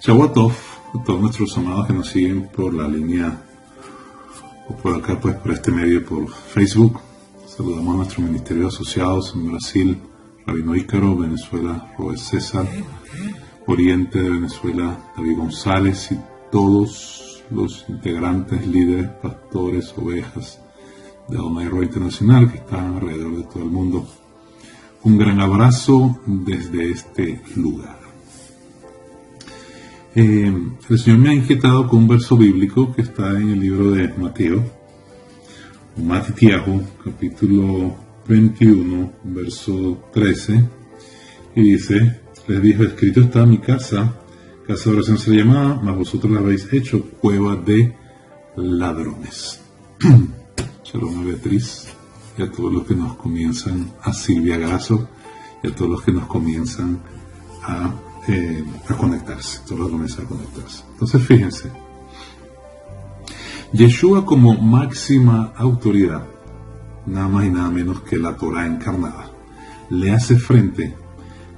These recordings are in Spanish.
Shabbat Tov a todos nuestros amados que nos siguen por la línea o por acá, pues por este medio, por Facebook. Saludamos a nuestros ministerios asociados en Brasil, Rabino Ícaro, Venezuela, Robert César, Oriente de Venezuela, David González y todos los integrantes, líderes, pastores, ovejas de Adonai Roa Internacional que están alrededor de todo el mundo. Un gran abrazo desde este lugar. El Señor me ha inquietado con un verso bíblico que está en el libro de Mateo, Matitiahu, capítulo 21, verso 13, y dice: les dijo, escrito está: mi casa de oración se llamaba, mas vosotros la habéis hecho cueva de ladrones. Shalom a Beatriz y a todos los que nos comienzan, a Silvia Grasso y a todos los que nos comienzan a conectarse, todos los que comienzan a conectarse. Entonces fíjense, Yeshua como máxima autoridad, nada más y nada menos que la Torah encarnada, le hace frente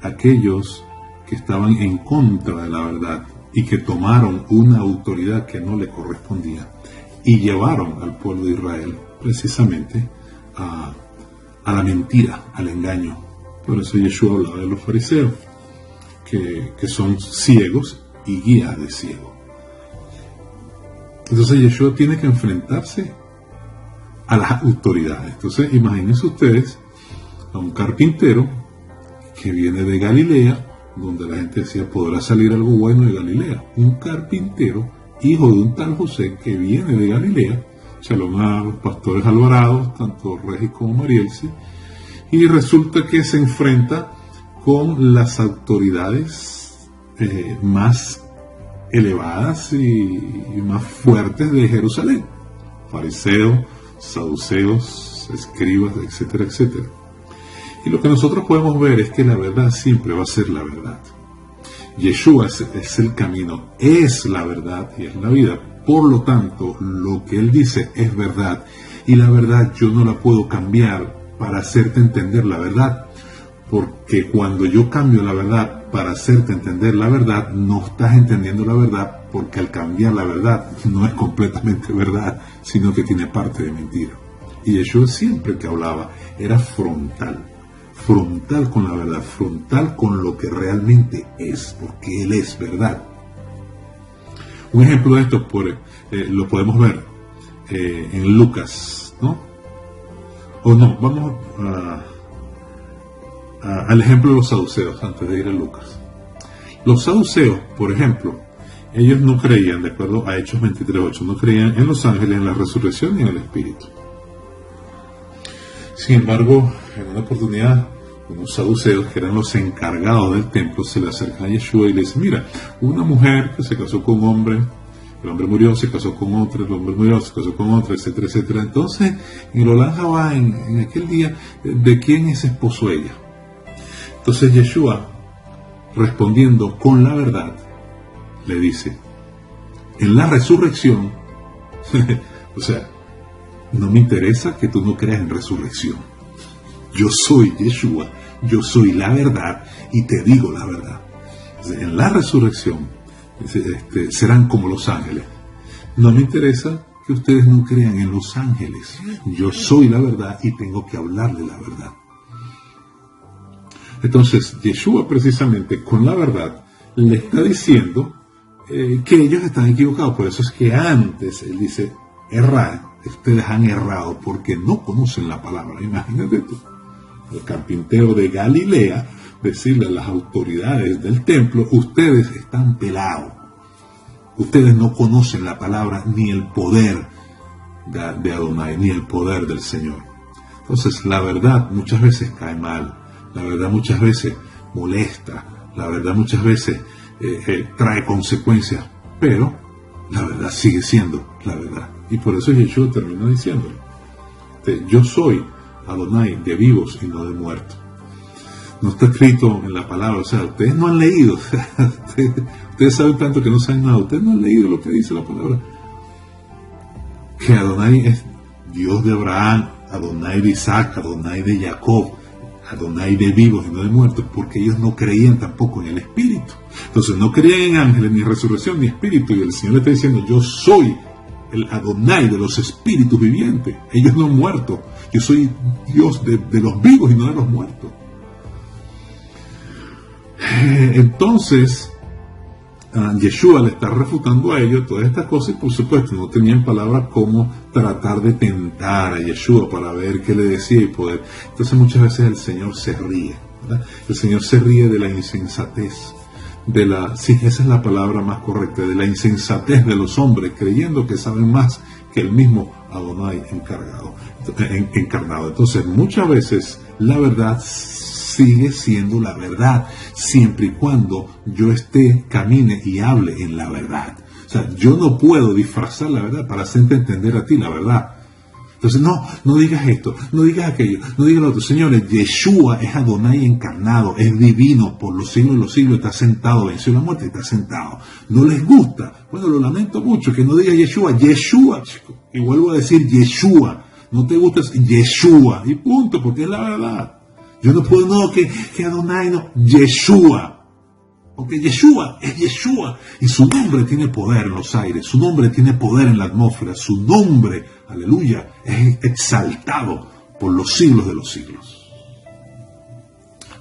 a aquellos que estaban en contra de la verdad y que tomaron una autoridad que no le correspondía y llevaron al pueblo de Israel precisamente a la mentira, al engaño. Por eso Yeshua hablaba de los fariseos, que son ciegos y guías de ciego. Entonces Yeshua tiene que enfrentarse a las autoridades. Entonces imagínense ustedes a un carpintero que viene de Galilea, donde la gente decía, podrá salir algo bueno de Galilea. Un carpintero, hijo de un tal José, que viene de Galilea. Shalom a los pastores Alvarados, tanto Regis como Marielsi, y resulta que se enfrenta con las autoridades más elevadas y más fuertes de Jerusalén: fariseos, saduceos, escribas, etcétera, etcétera. Y lo que nosotros podemos ver es que la verdad siempre va a ser la verdad. Yeshua es el camino, es la verdad y es la vida. Por lo tanto, lo que Él dice es verdad. Y la verdad yo no la puedo cambiar para hacerte entender la verdad. Porque cuando yo cambio la verdad para hacerte entender la verdad, no estás entendiendo la verdad, porque al cambiar la verdad no es completamente verdad, sino que tiene parte de mentira. Y Yeshua siempre que hablaba era frontal con la verdad, frontal con lo que realmente es, porque Él es verdad. Un ejemplo de esto lo podemos ver en Lucas, ¿no? O no, vamos al ejemplo de los saduceos antes de ir a Lucas. Los saduceos, por ejemplo, ellos no creían, de acuerdo a Hechos 23:8, no creían en los ángeles, en la resurrección y en el Espíritu. Sin embargo, en una oportunidad, unos saduceos, que eran los encargados del templo, se le acercan a Yeshua y le dicen: mira, una mujer que se casó con un hombre, el hombre murió, se casó con otro, el hombre murió, se casó con otro, etcétera, etcétera. Entonces, en el Olam Jabá, en aquel día, ¿de quién es esposo ella? Entonces Yeshua, respondiendo con la verdad, le dice: en la resurrección, o sea, no me interesa que tú no creas en resurrección. Yo soy Yeshua, yo soy la verdad y te digo la verdad. En la resurrección serán como los ángeles. No me interesa que ustedes no crean en los ángeles. Yo soy la verdad y tengo que hablarle la verdad. Entonces Yeshua, precisamente con la verdad, le está diciendo que ellos están equivocados. Por eso es que antes él dice: errar, ustedes han errado porque no conocen la palabra. Imagínate tú, el carpintero de Galilea, decirle a las autoridades del templo: ustedes están pelados, ustedes no conocen la palabra ni el poder de Adonai, ni el poder del Señor. Entonces la verdad muchas veces cae mal, la verdad muchas veces molesta, la verdad muchas veces trae consecuencias, pero la verdad sigue siendo la verdad. Y por eso Yeshua terminó diciéndolo: yo soy Adonai de vivos y no de muertos. No está escrito en la palabra, o sea, ustedes no han leído, ustedes saben tanto que no saben nada, ustedes no han leído lo que dice la palabra, que Adonai es Dios de Abraham, Adonai de Isaac, Adonai de Jacob, Adonai de vivos y no de muertos, porque ellos no creían tampoco en el Espíritu. Entonces no creían en ángeles, ni resurrección, ni espíritu, y el Señor le está diciendo, yo soy el Adonai de los espíritus vivientes. Ellos no han muerto. Yo soy Dios de los vivos y no de los muertos. Entonces, Yeshua le está refutando a ellos todas estas cosas y por supuesto no tenían palabras como tratar de tentar a Yeshua para ver qué le decía y poder. Entonces muchas veces el Señor se ríe, ¿verdad? El Señor se ríe de la insensatez, sí, esa es la palabra más correcta, de la insensatez de los hombres, creyendo que saben más que el mismo Adonai encarnado. Entonces muchas veces la verdad sigue siendo la verdad, siempre y cuando yo camine y hable en la verdad. O sea, yo no puedo disfrazar la verdad para hacerte entender a ti la verdad. Entonces, no digas esto, no digas aquello, no digas lo otro. Señores, Yeshua es Adonai encarnado, es divino por los siglos de los siglos, está sentado, venció la muerte y está sentado. ¿No les gusta? Bueno, lo lamento mucho, que no diga Yeshua, chicos. Y vuelvo a decir Yeshua. No te gusta Yeshua, y punto, porque es la verdad. Yo no puedo, que Adonai, no, Yeshua. Porque Yeshua es Yeshua. Y su nombre tiene poder en los aires, su nombre tiene poder en la atmósfera, su nombre, aleluya, es exaltado por los siglos de los siglos.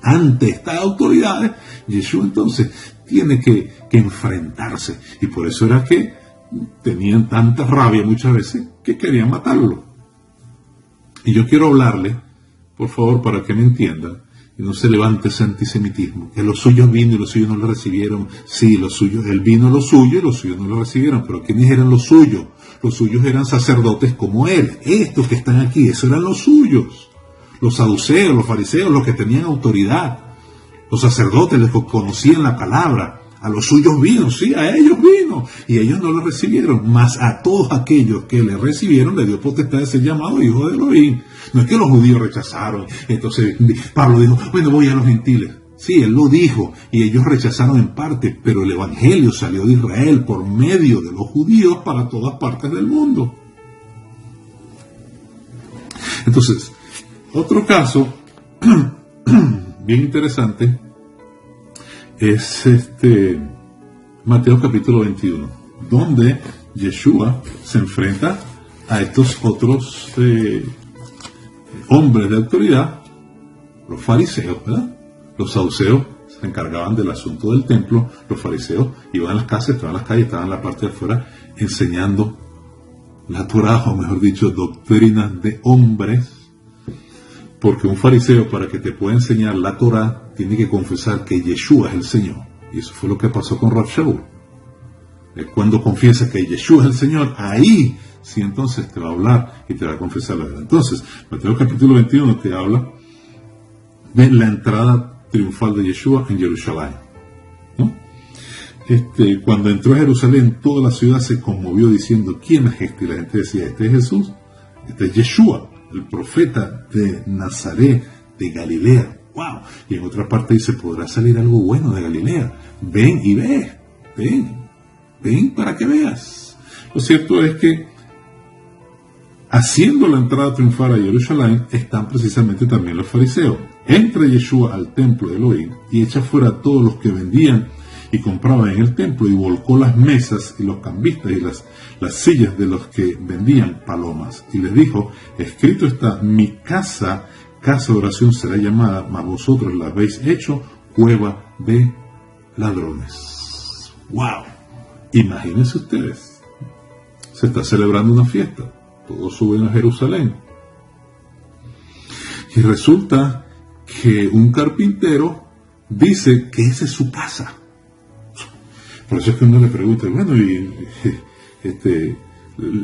Ante estas autoridades, Yeshua entonces tiene que enfrentarse. Y por eso era que tenían tanta rabia muchas veces que querían matarlo. Y yo quiero hablarle, por favor, para que me entiendan, y no se levante ese antisemitismo, que los suyos vino y los suyos no lo recibieron. Sí, él vino lo suyo y los suyos no lo recibieron, pero ¿quiénes eran los suyos? Los suyos eran sacerdotes como él. Estos que están aquí, esos eran los suyos. Los saduceos, los fariseos, los que tenían autoridad. Los sacerdotes, los que conocían la palabra. A los suyos vino, sí, a ellos vino, y ellos no lo recibieron, mas a todos aquellos que le recibieron le dio potestad de ser llamado hijo de Elohim. No es que los judíos rechazaron, entonces Pablo dijo, bueno, voy a los gentiles. Sí, él lo dijo, y ellos rechazaron en parte, pero el evangelio salió de Israel por medio de los judíos para todas partes del mundo. Entonces, otro caso bien interesante es Mateo capítulo 21, donde Yeshua se enfrenta a estos otros hombres de autoridad, los fariseos, ¿verdad? Los saduceos se encargaban del asunto del templo, los fariseos iban a las casas, estaban en las calles, estaban en la parte de afuera enseñando la Torá, o mejor dicho, doctrinas de hombres. Porque un fariseo, para que te pueda enseñar la Torá, tiene que confesar que Yeshua es el Señor. Y eso fue lo que pasó con Rav Shaul. Cuando confiesa que Yeshua es el Señor, ahí sí entonces te va a hablar y te va a confesar la verdad. Entonces, Mateo capítulo 21 te habla de la entrada triunfal de Yeshua en Jerusalén, ¿no? Cuando entró a Jerusalén, toda la ciudad se conmovió diciendo, ¿quién es este? Y la gente decía, este es Jesús, este es Yeshua, el profeta de Nazaret, de Galilea. ¡Wow! Y en otra parte dice, podrá salir algo bueno de Galilea. Ven y ve. Ven para que veas. Lo cierto es que haciendo la entrada triunfal a Jerusalén están precisamente también los fariseos. Entra Yeshua al templo de Elohim y echa fuera a todos los que vendían y compraban en el templo y volcó las mesas y los cambistas y las sillas de los que vendían palomas. Y les dijo, escrito está, mi casa de oración será llamada, mas vosotros la habéis hecho cueva de ladrones. ¡Wow! Imagínense ustedes, se está celebrando una fiesta, todos suben a Jerusalén y resulta que un carpintero dice que esa es su casa. Por eso es que uno le pregunta, bueno,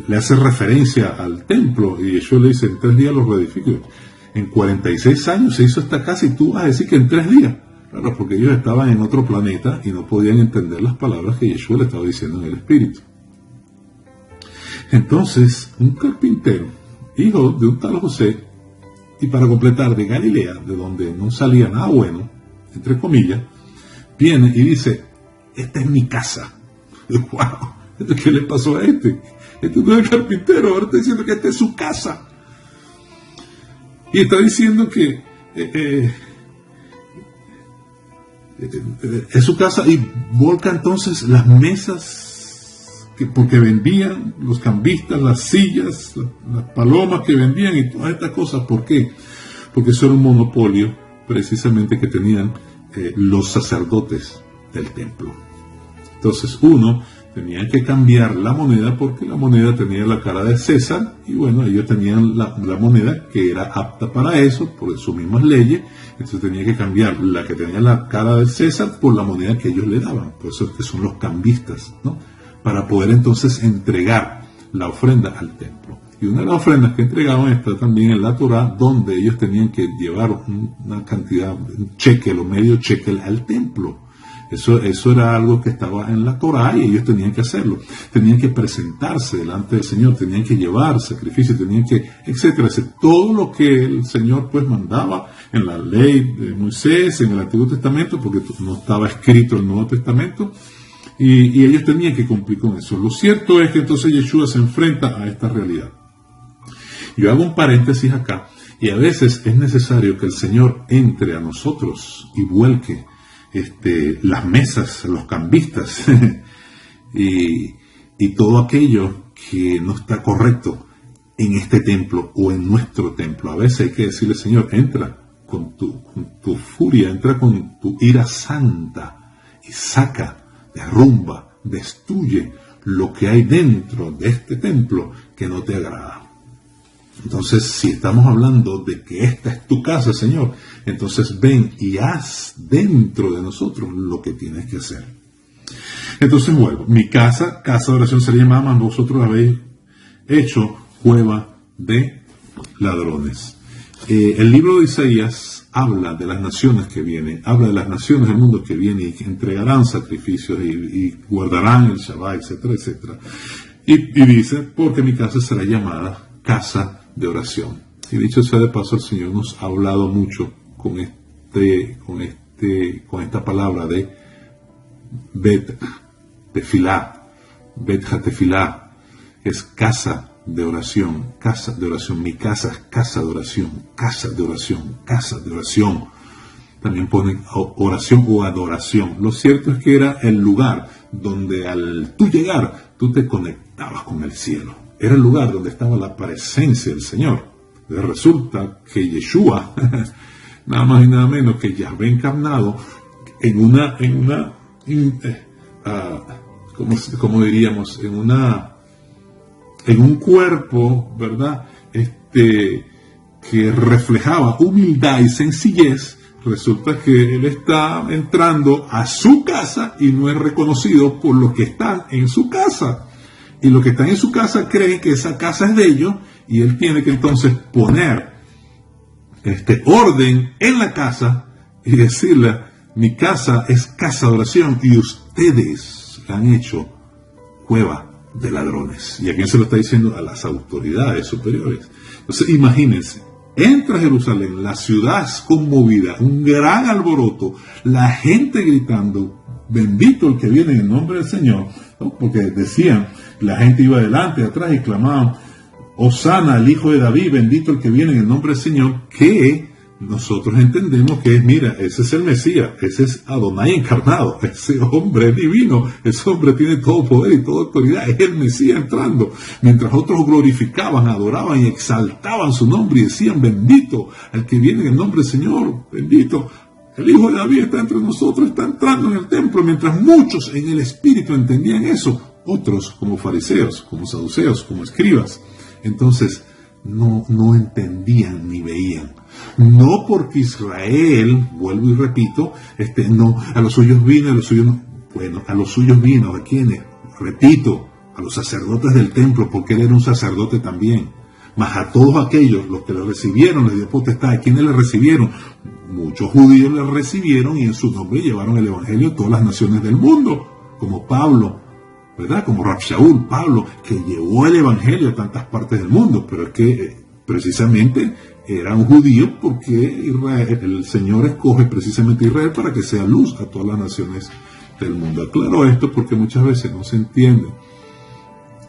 le hace referencia al templo y yo le dice, en 3 días lo reedifico. En 46 años se hizo esta casa y tú vas a decir que en 3 días. Claro, porque ellos estaban en otro planeta y no podían entender las palabras que Yeshua le estaba diciendo en el Espíritu. Entonces, un carpintero, hijo de un tal José, y para completar, de Galilea, de donde no salía nada bueno, entre comillas, viene y dice, esta es mi casa. ¡Wow! ¿Qué le pasó a este? Este no es el carpintero, ahora está diciendo que esta es su casa. Y está diciendo que es su casa, y volca entonces las mesas porque vendían los cambistas, las sillas, las palomas que vendían y todas estas cosas. ¿Por qué? Porque eso era un monopolio precisamente que tenían los sacerdotes del templo. Entonces tenían que cambiar la moneda porque la moneda tenía la cara de César, y bueno, ellos tenían la moneda que era apta para eso, por sus mismas leyes. Entonces tenía que cambiar la que tenía la cara de César por la moneda que ellos le daban. Por eso es que son los cambistas, ¿no? Para poder entonces entregar la ofrenda al templo. Y una de las ofrendas que entregaban está también en la Torá, donde ellos tenían que llevar una cantidad, un shekel o medio shekel al templo. Eso era algo que estaba en la Torá y ellos tenían que hacerlo. Tenían que presentarse delante del Señor, tenían que llevar sacrificios, tenían que, etcétera, todo lo que el Señor pues mandaba en la ley de Moisés, en el Antiguo Testamento, porque no estaba escrito el Nuevo Testamento, y ellos tenían que cumplir con eso. Lo cierto es que entonces Yeshua se enfrenta a esta realidad. Yo hago un paréntesis acá, y a veces es necesario que el Señor entre a nosotros y vuelque las mesas, los cambistas y todo aquello que no está correcto en este templo o en nuestro templo. A veces hay que decirle, Señor, entra con tu furia, entra con tu ira santa y saca, derrumba, destruye lo que hay dentro de este templo que no te agrada. Entonces, si estamos hablando de que esta es tu casa, Señor, entonces ven y haz dentro de nosotros lo que tienes que hacer. Entonces vuelvo. Mi casa de oración se llama, vosotros habéis hecho cueva de ladrones. El libro de Isaías habla de las naciones que vienen, habla de las naciones del mundo que vienen y que entregarán sacrificios y guardarán el Shabbat, etcétera, etcétera. Y dice, porque mi casa será llamada casa de oración. Y dicho sea de paso, el Señor nos ha hablado mucho con esta palabra de Bet Tefilá. Bet Tefilá es casa de oración, casa de oración. Mi casa es casa de oración, casa de oración, casa de oración. También ponen oración o adoración. Lo cierto es que era el lugar donde al tú llegar, tú te conectabas con el cielo. Era el lugar donde estaba la presencia del Señor. Resulta que Yeshua, nada más y nada menos que Yahvé encarnado, ¿cómo diríamos? En un cuerpo, ¿verdad? Que reflejaba humildad y sencillez. Resulta que él está entrando a su casa y no es reconocido por los que están en su casa. Y los que están en su casa creen que esa casa es de ellos, y él tiene que entonces poner orden en la casa y decirle, mi casa es casa de oración y ustedes la han hecho cueva de ladrones. ¿Y a quién se lo está diciendo? A las autoridades superiores. Entonces imagínense, entra a Jerusalén, la ciudad es conmovida, un gran alboroto, la gente gritando, bendito el que viene en el nombre del Señor, ¿no? Porque decían, la gente iba adelante, atrás y clamaban, Hosana, el hijo de David, bendito el que viene en el nombre del Señor, que nosotros entendemos que es, mira, ese es el Mesías, ese es Adonai encarnado, ese hombre es divino, ese hombre tiene todo poder y toda autoridad, es el Mesías entrando, mientras otros glorificaban, adoraban y exaltaban su nombre y decían, bendito el que viene en el nombre del Señor, bendito. El hijo de David está entre nosotros, está entrando en el templo, mientras muchos en el espíritu entendían eso, otros como fariseos, como saduceos, como escribas, entonces no entendían ni veían. No porque Israel, vuelvo y repito, no, a los suyos vino, a los suyos no. Bueno, a los suyos vino, ¿a quiénes? Repito, a los sacerdotes del templo, porque él era un sacerdote también. Mas a todos aquellos, los que le recibieron, les dio potestad. ¿A quiénes le recibieron? Muchos judíos le recibieron y en su nombre llevaron el evangelio a todas las naciones del mundo, como Pablo, ¿verdad? Como Rab Shaul, Pablo, que llevó el evangelio a tantas partes del mundo, pero es que precisamente era un judío porque Israel, el Señor escoge precisamente a Israel para que sea luz a todas las naciones del mundo. Aclaro esto porque muchas veces no se entiende.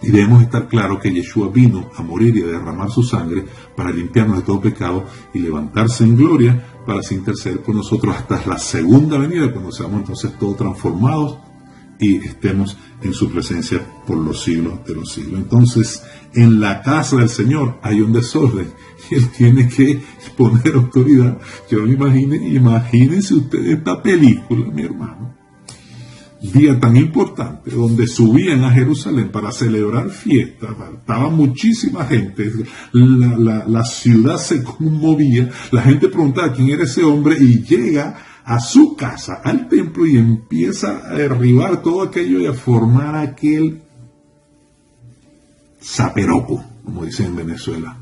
Y debemos estar claros que Yeshua vino a morir y a derramar su sangre para limpiarnos de todo pecado y levantarse en gloria para así interceder por nosotros hasta la segunda venida, cuando seamos entonces todos transformados y estemos en su presencia por los siglos de los siglos. Entonces, en la casa del Señor hay un desorden y Él tiene que poner autoridad. Yo me imagínense ustedes esta película, mi hermano. Día tan importante, donde subían a Jerusalén para celebrar fiestas, estaba muchísima gente, la ciudad se conmovía, la gente preguntaba quién era ese hombre y llega a su casa, al templo, y empieza a derribar todo aquello y a formar aquel zaperoco, como dicen en Venezuela.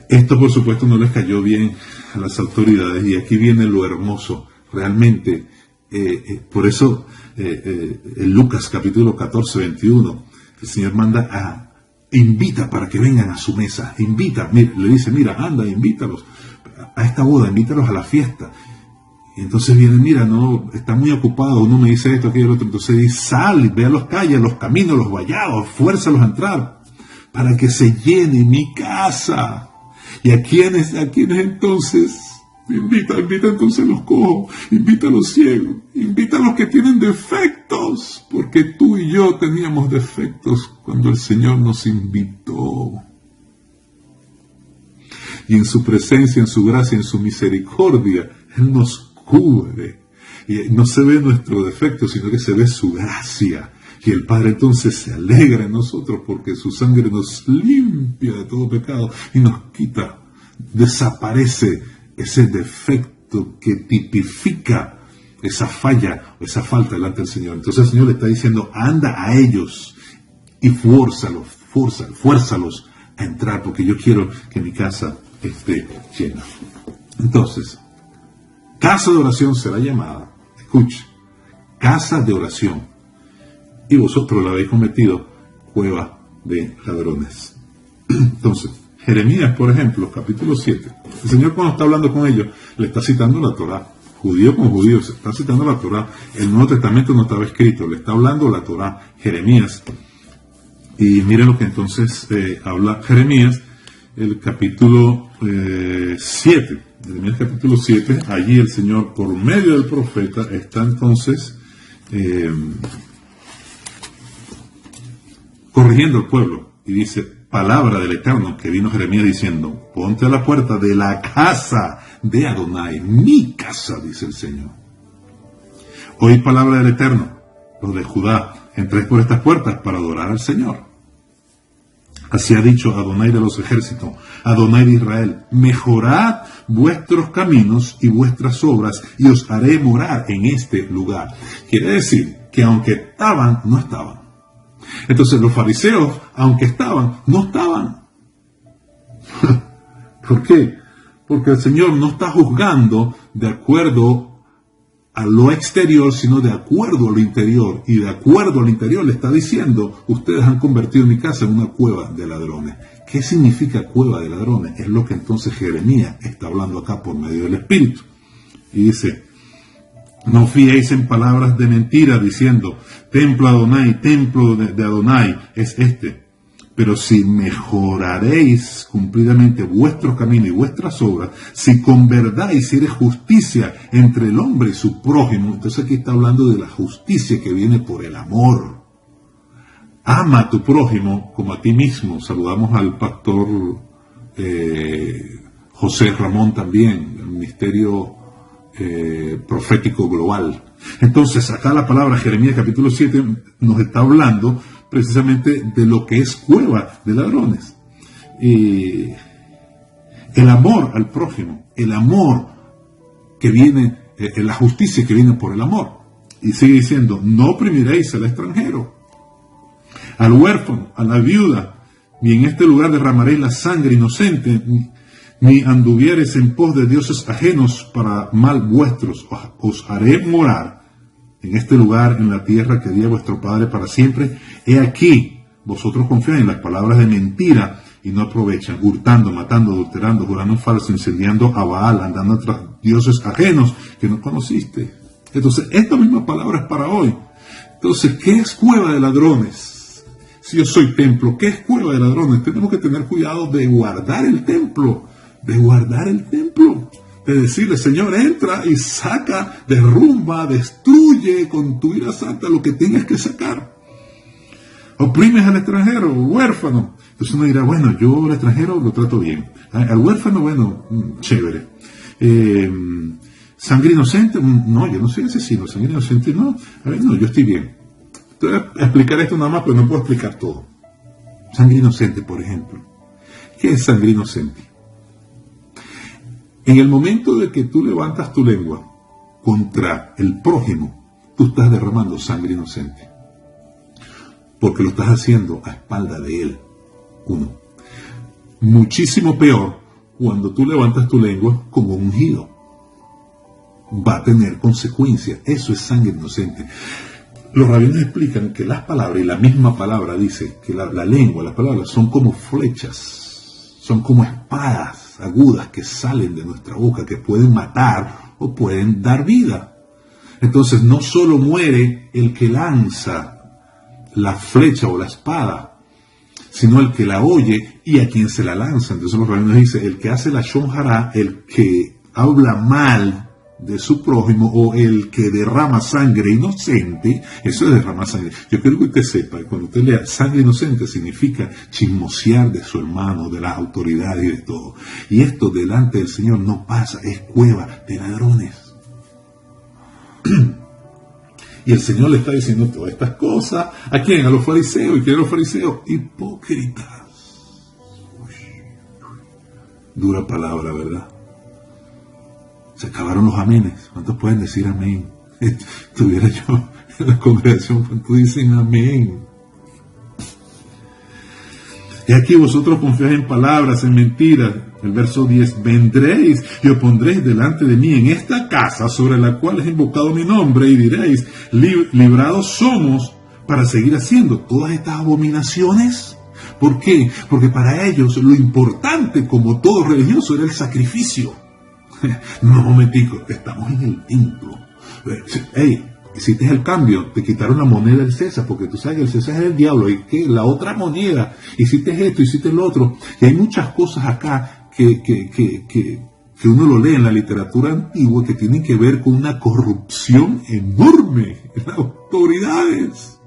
Esto, por supuesto, no les cayó bien a las autoridades, y aquí viene lo hermoso, realmente. Por eso, en Lucas capítulo 14, 21, el Señor invita para que vengan a su mesa, le dice, mira, anda, invítalos a esta boda, invítalos a la fiesta. Y entonces vienen, mira, no, está muy ocupado, uno me dice esto, aquello, otro. Entonces dice, sal, ve a los calles, los caminos, los vallados, fuérzalos a entrar, para que se llene mi casa. Y a quienes entonces, invita entonces a los cojos, invita a los ciegos, invita a los que tienen defectos, porque tú y yo teníamos defectos cuando el Señor nos invitó. Y en su presencia, en su gracia, en su misericordia, Él nos cubre. Y no se ve nuestro defecto, sino que se ve su gracia. Y el Padre entonces se alegra en nosotros porque su sangre nos limpia de todo pecado y nos quita, desaparece ese defecto que tipifica esa falla o esa falta delante del Señor. Entonces el Señor le está diciendo, anda a ellos y fuérzalos a entrar, porque yo quiero que mi casa esté llena. Entonces, casa de oración será llamada, escuche, casa de oración, y vosotros la habéis cometido cueva de ladrones. Entonces, Jeremías, por ejemplo, capítulo 7, el Señor, cuando está hablando con ellos, le está citando la Torá, judío con judío, se está citando la Torá. El Nuevo Testamento no estaba escrito, le está hablando la Torá, Jeremías. Y miren lo que entonces habla Jeremías, el capítulo 7, Jeremías capítulo 7, allí el Señor, por medio del profeta, está entonces corrigiendo al pueblo, y dice, palabra del Eterno, que vino Jeremías diciendo, ponte a la puerta de la casa de Adonai, mi casa, dice el Señor. Oí palabra del Eterno, los de Judá, entréis por estas puertas para adorar al Señor. Así ha dicho Adonai de los ejércitos, Adonai de Israel, mejorad vuestros caminos y vuestras obras, y os haré morar en este lugar. Quiere decir que aunque estaban, no estaban. Entonces los fariseos, aunque estaban, no estaban. ¿Por qué? Porque el Señor no está juzgando de acuerdo a lo exterior, sino de acuerdo a lo interior. Y de acuerdo al interior le está diciendo, ustedes han convertido mi casa en una cueva de ladrones. ¿Qué significa cueva de ladrones? Es lo que entonces Jeremías está hablando acá por medio del Espíritu. Y dice, no fiéis en palabras de mentira diciendo, templo Adonai, templo de Adonai es este. Pero si mejoraréis cumplidamente vuestro camino y vuestras obras, si con verdad hiciereis justicia entre el hombre y su prójimo, entonces aquí está hablando de la justicia que viene por el amor. Ama a tu prójimo como a ti mismo. Saludamos al pastor José Ramón también, el ministerio profético global. Entonces acá la palabra Jeremías capítulo 7 nos está hablando precisamente de lo que es cueva de ladrones. El amor al prójimo, el amor que viene, la justicia que viene por el amor. Y sigue diciendo, no oprimiréis al extranjero, al huérfano, a la viuda, ni en este lugar derramaréis la sangre inocente, ni anduviereis en pos de dioses ajenos para mal vuestros. Os haré morar en este lugar, en la tierra que di a vuestro Padre para siempre. He aquí, vosotros confiáis en las palabras de mentira y no aprovechan, hurtando, matando, adulterando, jurando falso, incendiando a Baal, andando tras dioses ajenos que no conociste. Entonces, esta misma palabra es para hoy. Entonces, ¿qué es cueva de ladrones? Si yo soy templo, ¿qué es cueva de ladrones? Tenemos que tener cuidado de guardar el templo. de guardar el templo, de decirle, Señor, entra y saca, derrumba, destruye con tu ira santa lo que tengas que sacar. Oprimes al extranjero, huérfano. Entonces uno dirá, bueno, yo al extranjero lo trato bien. Al huérfano, bueno, chévere. Sangre inocente, no, yo no soy asesino. Sangre inocente, no. A ver, no, yo estoy bien. Te voy a explicar esto nada más, pero no puedo explicar todo. Sangre inocente, por ejemplo. ¿Qué es sangre inocente? En el momento de que tú levantas tu lengua contra el prójimo, tú estás derramando sangre inocente. Porque lo estás haciendo a espalda de él. Uno. Muchísimo peor cuando tú levantas tu lengua como ungido. Va a tener consecuencias. Eso es sangre inocente. Los rabinos explican que las palabras, y la misma palabra dice que la lengua, las palabras son como flechas, son como espadas agudas que salen de nuestra boca, que pueden matar o pueden dar vida. Entonces no solo muere el que lanza la flecha o la espada, sino el que la oye y a quien se la lanza. Entonces los rabinos dicen, el que hace la shon hará, el que habla mal de su prójimo o el que derrama sangre inocente, eso es derramar sangre. Yo quiero que usted sepa que cuando usted lea sangre inocente significa chismosear de su hermano, de las autoridades y de todo. Y esto delante del Señor no pasa, es cueva de ladrones. Y el Señor le está diciendo todas estas cosas. ¿A quién? A los fariseos. ¿Y quién a los fariseos? Hipócritas. Dura palabra, ¿verdad? Se acabaron los amenes. ¿Cuántos pueden decir amén? Estuviera yo en la congregación, ¿cuántos dicen amén? Y aquí vosotros confiáis en palabras, en mentiras. El verso 10, vendréis y os pondréis delante de mí en esta casa sobre la cual es invocado mi nombre y diréis, librados somos para seguir haciendo todas estas abominaciones. ¿Por qué? Porque para ellos lo importante, como todo religioso, era el sacrificio. No, momentico, estamos en el templo. Hey, hiciste el cambio, te quitaron la moneda del César, porque tú sabes que el César es el diablo, y que la otra moneda, hiciste esto, hiciste lo otro. Y hay muchas cosas acá que uno lo lee en la literatura antigua que tienen que ver con una corrupción enorme en las autoridades,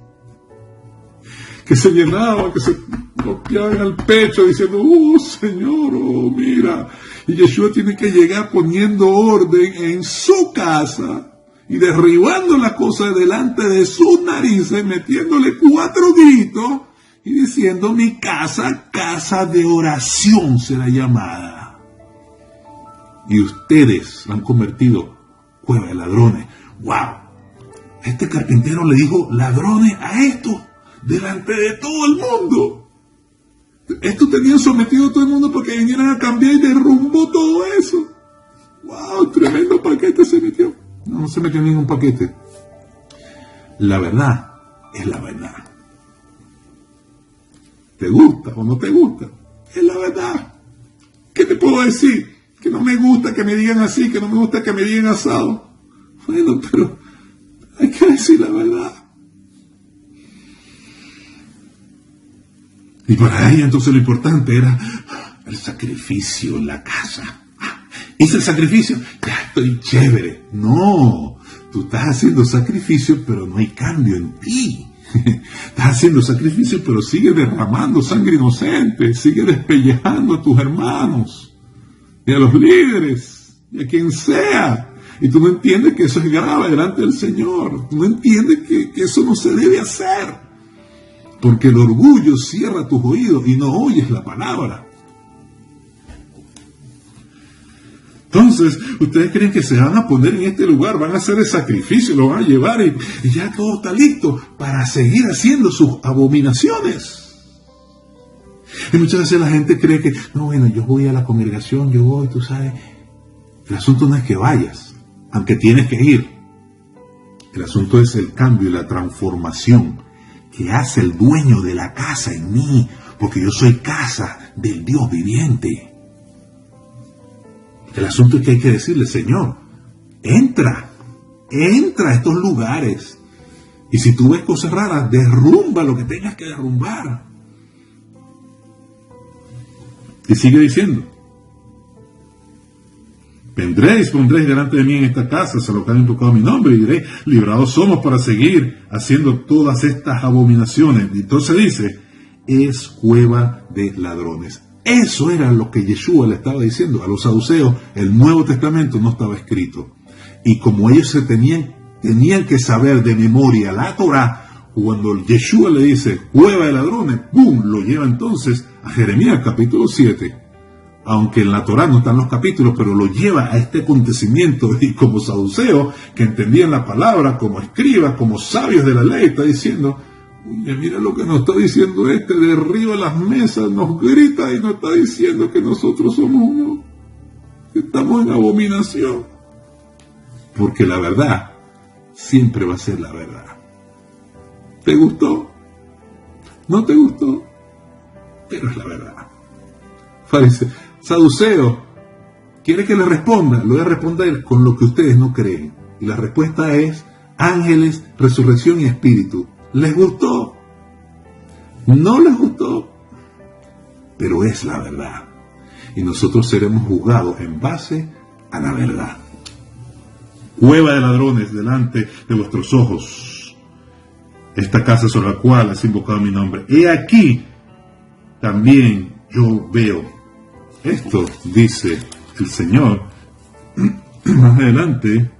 que se llenaban, que se golpeaban al pecho diciendo, Señor, mira, y Yeshua tiene que llegar poniendo orden en su casa y derribando las cosas delante de sus narices, metiéndole 4 gritos y diciendo, mi casa, casa de oración será llamada. Y ustedes la han convertido cueva de ladrones. ¡Wow! Este carpintero le dijo ladrones a esto delante de todo el mundo. Esto tenían sometido a todo el mundo para que vinieran a cambiar y derrumbó todo eso. ¡Wow! Tremendo paquete se metió. No se metió en ningún paquete. La verdad es la verdad. ¿Te gusta o no te gusta? Es la verdad. ¿Qué te puedo decir? Que no me gusta que me digan así, que no me gusta que me digan asado. Bueno, pero hay que decir la verdad. Y para ella entonces lo importante era el sacrificio en la casa. Hice el sacrificio, ya estoy chévere. No, tú estás haciendo sacrificio, pero no hay cambio en ti. Estás haciendo sacrificio, pero sigue derramando sangre inocente, sigue despellejando a tus hermanos y a los líderes y a quien sea. Y tú no entiendes que eso es grave delante del Señor. Tú no entiendes que eso no se debe hacer. Porque el orgullo cierra tus oídos y no oyes la palabra. Entonces, ustedes creen que se van a poner en este lugar, van a hacer el sacrificio, lo van a llevar y ya todo está listo para seguir haciendo sus abominaciones. Y muchas veces la gente cree que, no, bueno, yo voy a la congregación, yo voy, tú sabes. El asunto no es que vayas, aunque tienes que ir. El asunto es el cambio y la transformación que hace el dueño de la casa en mí, porque yo soy casa del Dios viviente. El asunto es que hay que decirle, Señor, entra a estos lugares. Y si tú ves cosas raras, derrumba lo que tengas que derrumbar. Y sigue diciendo, Vendréis, pondréis delante de mí en esta casa, se lo que han invocado mi nombre, y diré, librados somos para seguir haciendo todas estas abominaciones. Y entonces dice, es cueva de ladrones. Eso era lo que Yeshua le estaba diciendo a los saduceos. El Nuevo Testamento no estaba escrito. Y como ellos tenían que saber de memoria la Torá, cuando Yeshua le dice cueva de ladrones, ¡pum!, lo lleva entonces a Jeremías capítulo 7. Aunque en la Torá no están los capítulos, pero lo lleva a este acontecimiento, y como saduceo, que entendían la palabra, como escribas, como sabios de la ley, está diciendo, oye, mira lo que nos está diciendo derriba las mesas, nos grita y nos está diciendo que nosotros somos unos, que estamos en abominación. Porque la verdad siempre va a ser la verdad. ¿Te gustó? ¿No te gustó? Pero es la verdad. Saduceo, ¿quiere que le responda? Le voy a responder con lo que ustedes no creen. Y la respuesta es ángeles, resurrección y espíritu. ¿Les gustó? ¿No les gustó? Pero es la verdad. Y nosotros seremos juzgados en base a la verdad. Cueva de ladrones delante de vuestros ojos. Esta casa sobre la cual has invocado mi nombre. He aquí también yo veo. Esto dice el Señor más adelante.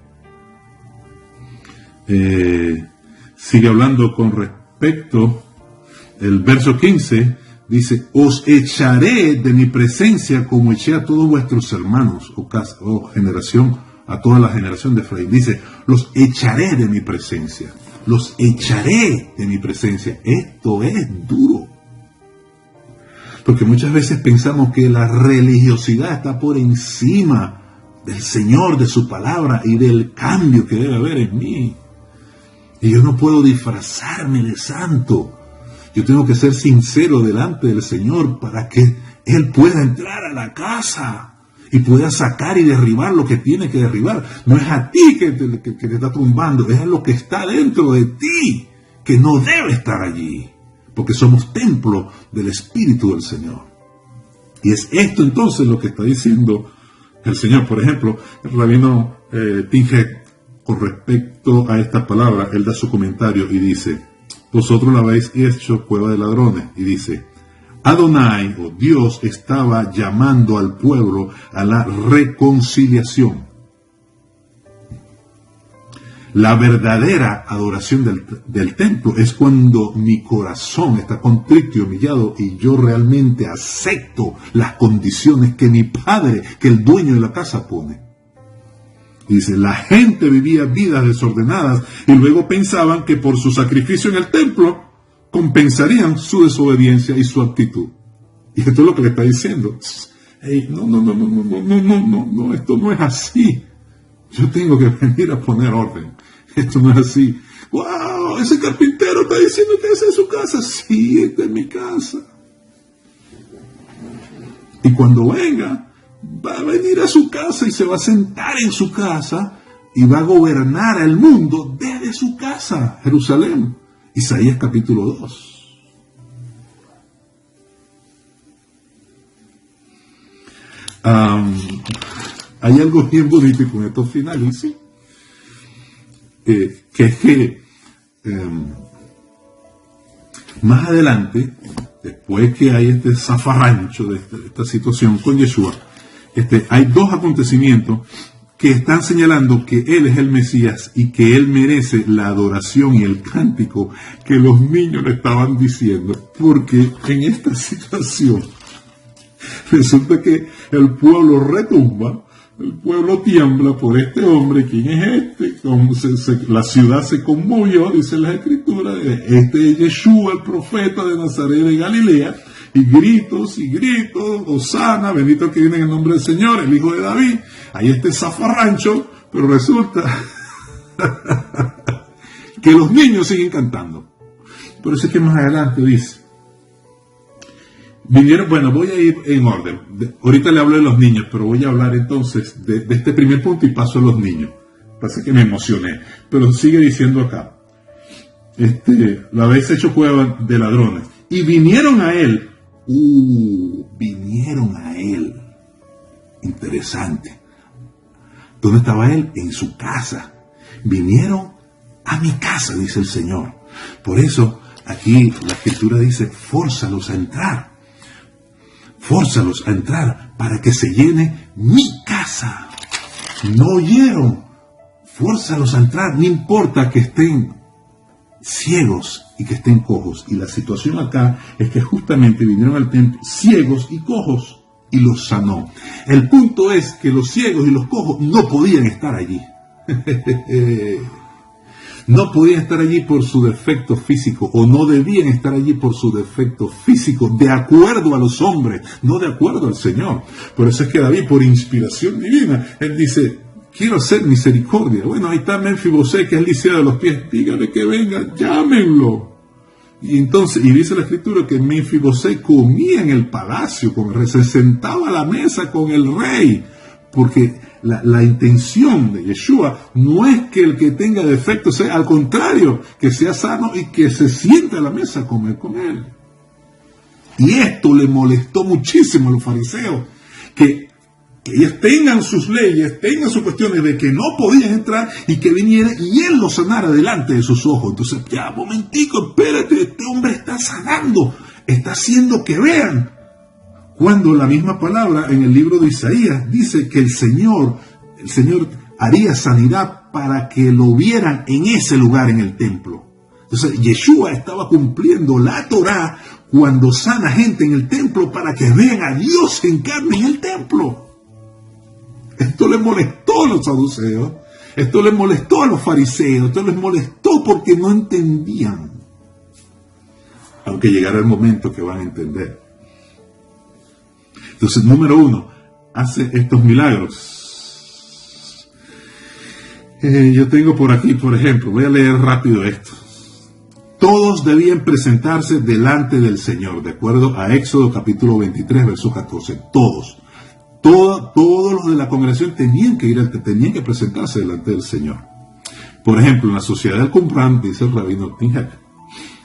Sigue hablando con respecto. El verso 15 dice: os echaré de mi presencia como eché a todos vuestros hermanos, generación, a toda la generación de Efraín. Dice: los echaré de mi presencia. Los echaré de mi presencia. Esto es duro. Porque muchas veces pensamos que la religiosidad está por encima del Señor, de su palabra y del cambio que debe haber en mí. Y yo no puedo disfrazarme de santo. Yo tengo que ser sincero delante del Señor para que Él pueda entrar a la casa y pueda sacar y derribar lo que tiene que derribar. No es a ti que te está tumbando, es a lo que está dentro de ti, que no debe estar allí. Porque somos templo del Espíritu del Señor. Y es esto entonces lo que está diciendo el Señor. Por ejemplo, el rabino Pinhead, con respecto a esta palabra, él da su comentario y dice: vosotros la habéis hecho cueva de ladrones. Y dice: Adonai, o Dios, estaba llamando al pueblo a la reconciliación. La verdadera adoración del templo es cuando mi corazón está contrito y humillado y yo realmente acepto las condiciones que mi padre, que el dueño de la casa pone. Dice: la gente vivía vidas desordenadas y luego pensaban que por su sacrificio en el templo compensarían su desobediencia y su actitud. Y esto es lo que le está diciendo. Hey, no, esto no es así. Yo tengo que venir a poner orden. Esto no es así. ¡Wow! Ese carpintero está diciendo que esa es su casa. Sí, esta es mi casa. Y cuando venga, va a venir a su casa y se va a sentar en su casa y va a gobernar el mundo desde su casa, Jerusalén. Isaías capítulo 2. Hay algo bien bonito y con esto finalizo. Que es que más adelante, después que hay este zafarrancho de esta situación con Yeshua, hay dos acontecimientos que están señalando que Él es el Mesías y que Él merece la adoración y el cántico que los niños le estaban diciendo. Porque en esta situación resulta que el pueblo retumba. El pueblo tiembla por este hombre. ¿Quién es este? La ciudad se conmovió, dice la Escritura. Este es Yeshua, el profeta de Nazaret de Galilea. Y gritos, Hosana, bendito el que viene en el nombre del Señor, el Hijo de David. Ahí este zafarrancho, pero resulta que los niños siguen cantando. Por eso es que más adelante dice: vinieron, bueno, voy a ir en orden. Ahorita le hablo de los niños, pero voy a hablar entonces de este primer punto y paso a los niños. Parece que me emocioné, pero sigue diciendo acá: lo habéis hecho cueva de ladrones. Y vinieron a él. Vinieron a él. Interesante. ¿Dónde estaba él? En su casa. Vinieron a mi casa, dice el Señor. Por eso, aquí la Escritura dice, fórzalos a entrar. Fórzalos a entrar para que se llene mi casa. No oyeron. Fórzalos a entrar. No importa que estén ciegos y que estén cojos. Y la situación acá es que justamente vinieron al templo ciegos y cojos y los sanó. El punto es que los ciegos y los cojos no podían estar allí. No podían estar allí por su defecto físico, o no debían estar allí por su defecto físico, de acuerdo a los hombres, no de acuerdo al Señor. Por eso es que David, por inspiración divina, él dice, quiero hacer misericordia. Bueno, ahí está Menfibosé, que es lisiado de los pies, dígale que venga, llámenlo. Y entonces, y dice la Escritura que Menfibosé comía en el palacio, se sentaba a la mesa con el rey, porque la intención de Yeshua no es que el que tenga defecto sea, al contrario, que sea sano y que se siente a la mesa a comer con él. Y esto le molestó muchísimo a los fariseos, que ellos tengan sus leyes, tengan sus cuestiones de que no podían entrar y que viniera y él lo sanara delante de sus ojos. Entonces, ya, momentico, espérate, este hombre está sanando, está haciendo que vean. Cuando la misma palabra en el libro de Isaías dice que el Señor haría sanidad para que lo vieran en ese lugar en el templo. Entonces, Yeshua estaba cumpliendo la Torá cuando sana gente en el templo para que vean a Dios en carne en el templo. Esto les molestó a los saduceos, esto les molestó a los fariseos, esto les molestó porque no entendían. Aunque llegara el momento que van a entender. Entonces, número 1, hace estos milagros. Yo tengo por aquí, por ejemplo, voy a leer rápido esto. Todos debían presentarse delante del Señor, de acuerdo a Éxodo capítulo 23, verso 14. Todos los de la congregación tenían que presentarse delante del Señor. Por ejemplo, en la sociedad del Qumran, dice el rabino Tinhak,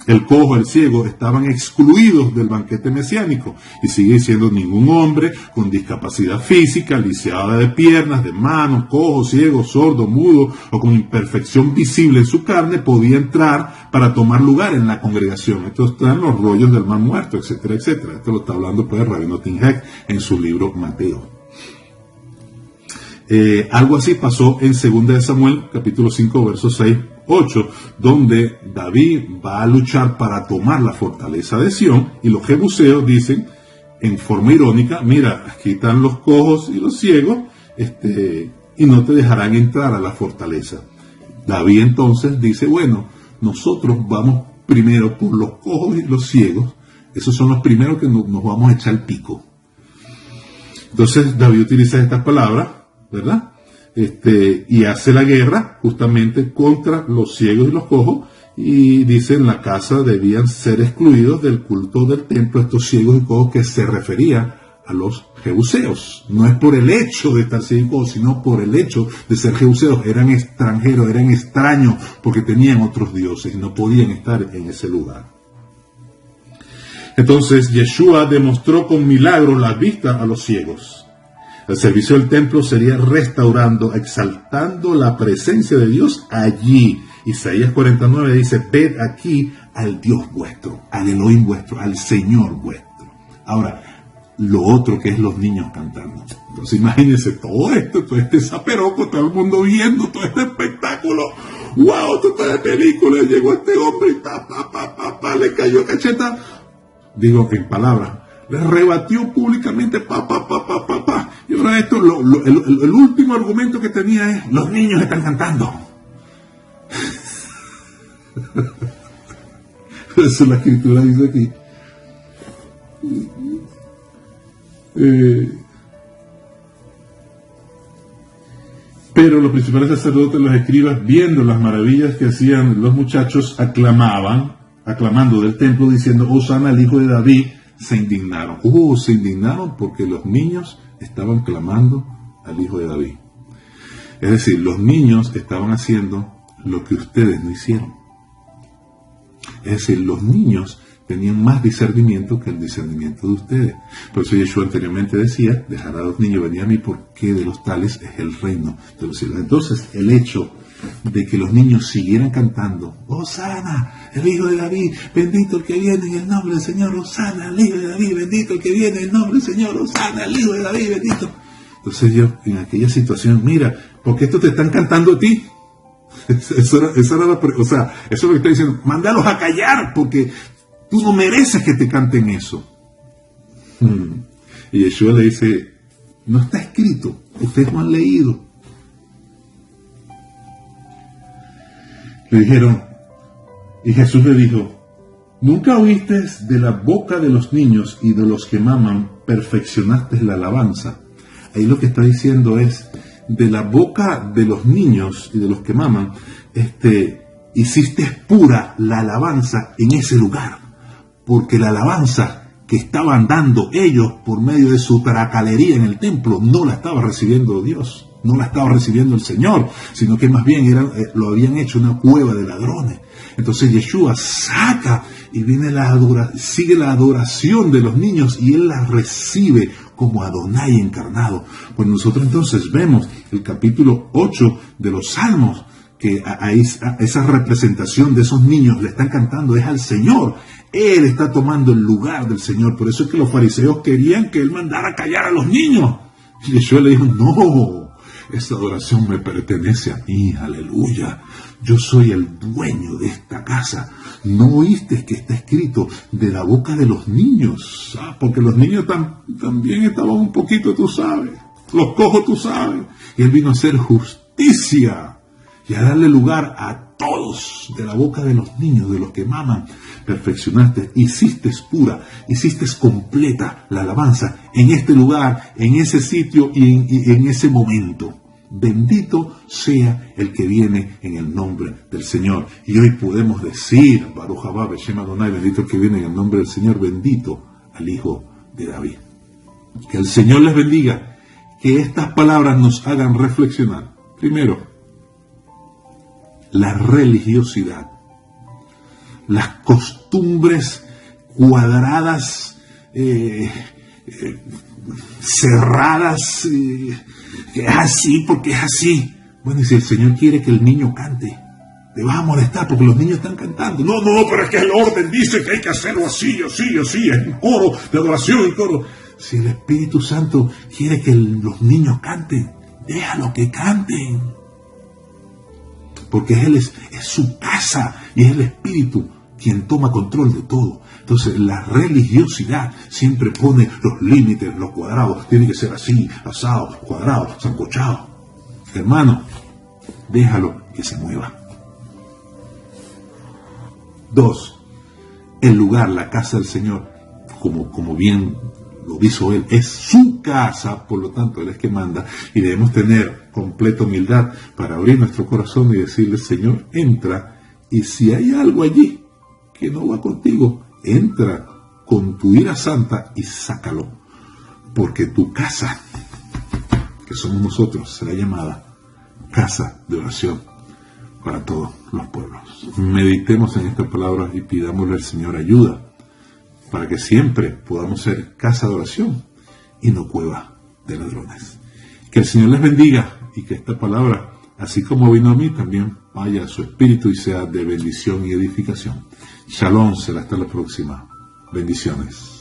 el cojo, el ciego, estaban excluidos del banquete mesiánico, y sigue diciendo, ningún hombre con discapacidad física, lisiada de piernas, de manos, cojo, ciego, sordo, mudo o con imperfección visible en su carne podía entrar para tomar lugar en la congregación. Esto está en los rollos del mar muerto, etcétera, etcétera. Esto lo está hablando pues el rabino Tinhak en su libro Mateo. Algo así pasó en 2 de Samuel, capítulo 5, versos 6, 8, donde David va a luchar para tomar la fortaleza de Sión, y los jebuseos dicen, en forma irónica, mira, aquí están los cojos y los ciegos, y no te dejarán entrar a la fortaleza. David entonces dice, bueno, nosotros vamos primero por los cojos y los ciegos, esos son los primeros que nos vamos a echar el pico. Entonces David utiliza estas palabras, ¿verdad? Y hace la guerra justamente contra los ciegos y los cojos, y dice en la casa debían ser excluidos del culto del templo estos ciegos y cojos, que se refería a los jebuseos. No es por el hecho de estar ciegos y cojos, sino por el hecho de ser jebuseos. Eran extranjeros, eran extraños, porque tenían otros dioses y no podían estar en ese lugar. Entonces Yeshua demostró con milagros la vista a los ciegos. El servicio del templo sería restaurando, exaltando la presencia de Dios allí. Isaías 49 dice, ved aquí al Dios vuestro, al Elohim vuestro, al Señor vuestro. Ahora, lo otro que es los niños cantando. Entonces imagínense todo esto, todo este zaperoco, todo el mundo viendo todo este espectáculo. ¡Wow! Toda la película, llegó este hombre y le cayó cacheta. Digo en palabras. Le rebatió públicamente, Y ahora esto, el último argumento que tenía es, los niños están cantando. Eso la Escritura dice aquí. Pero los principales sacerdotes, los escribas, viendo las maravillas que hacían los muchachos, aclamando del templo, diciendo, Hosana al hijo de David, se indignaron. Se indignaron porque los niños estaban clamando al hijo de David. Es decir, los niños estaban haciendo lo que ustedes no hicieron. Es decir, los niños tenían más discernimiento que el discernimiento de ustedes. Por eso Yeshua anteriormente decía, dejar a los niños venir a mí porque de los tales es el reino de los cielos. Entonces, el hecho de que los niños siguieran cantando, Hosana, el hijo de David, bendito el que viene en el nombre del Señor, Hosana, el hijo de David, bendito el que viene en el nombre del Señor, Hosana, el hijo de David, bendito. Entonces yo, en aquella situación, mira, ¿por qué esto te están cantando a ti? Eso es lo que está diciendo, mándalos a callar, porque tú no mereces que te canten eso. Y Yeshua le dice, no está escrito, ustedes no han leído. Le dijeron, y Jesús le dijo, ¿nunca oíste de la boca de los niños y de los que maman, perfeccionaste la alabanza? Ahí lo que está diciendo es, de la boca de los niños y de los que maman, hiciste pura la alabanza en ese lugar, porque la alabanza que estaban dando ellos por medio de su tracalería en el templo, no la estaba recibiendo Dios, no la estaba recibiendo el Señor, sino que más bien lo habían hecho una cueva de ladrones. Entonces Yeshua saca y sigue la adoración de los niños y Él la recibe como Adonai encarnado. Pues nosotros entonces vemos el capítulo 8 de los Salmos, que a esa representación de esos niños le están cantando es al Señor. Él está tomando el lugar del Señor. Por eso es que los fariseos querían que Él mandara a callar a los niños. Y Yeshua le dijo, no, esta adoración me pertenece a mí, aleluya. Yo soy el dueño de esta casa. ¿No oíste que está escrito de la boca de los niños? Porque los niños también estaban un poquito, tú sabes. Los cojos, tú sabes. Y Él vino a hacer justicia y a darle lugar a todos. De la boca de los niños, de los que maman, perfeccionaste, hiciste pura, hiciste completa la alabanza en este lugar, en ese sitio y en ese momento. Bendito sea el que viene en el nombre del Señor. Y hoy podemos decir, Baruch haba Beshem Adonai, bendito el que viene en el nombre del Señor, bendito al Hijo de David. Que el Señor les bendiga, que estas palabras nos hagan reflexionar. Primero, la religiosidad, las costumbres cuadradas, cerradas, que es así porque es así. Bueno, y si el Señor quiere que el niño cante, te vas a molestar porque los niños están cantando. No, pero es que el orden dice que hay que hacerlo así, es un coro de adoración y coro. Si el Espíritu Santo quiere que los niños canten, déjalo que canten. Porque Él es su casa y es el Espíritu quien toma control de todo. Entonces la religiosidad siempre pone los límites, los cuadrados. Tiene que ser así, asado, cuadrado, sancochado. Hermano, déjalo que se mueva. 2. El lugar, la casa del Señor, como bien lo hizo Él, es su casa, por lo tanto Él es que manda, y debemos tener completa humildad para abrir nuestro corazón y decirle, Señor, entra, y si hay algo allí que no va contigo, entra con tu ira santa y sácalo, porque tu casa, que somos nosotros, será llamada casa de oración para todos los pueblos. Meditemos en estas palabras y pidámosle al Señor ayuda para que siempre podamos ser casa de oración y no cueva de ladrones. Que el Señor les bendiga y que esta palabra, así como vino a mí, también vaya a su espíritu y sea de bendición y edificación. Shalom, será hasta la próxima. Bendiciones.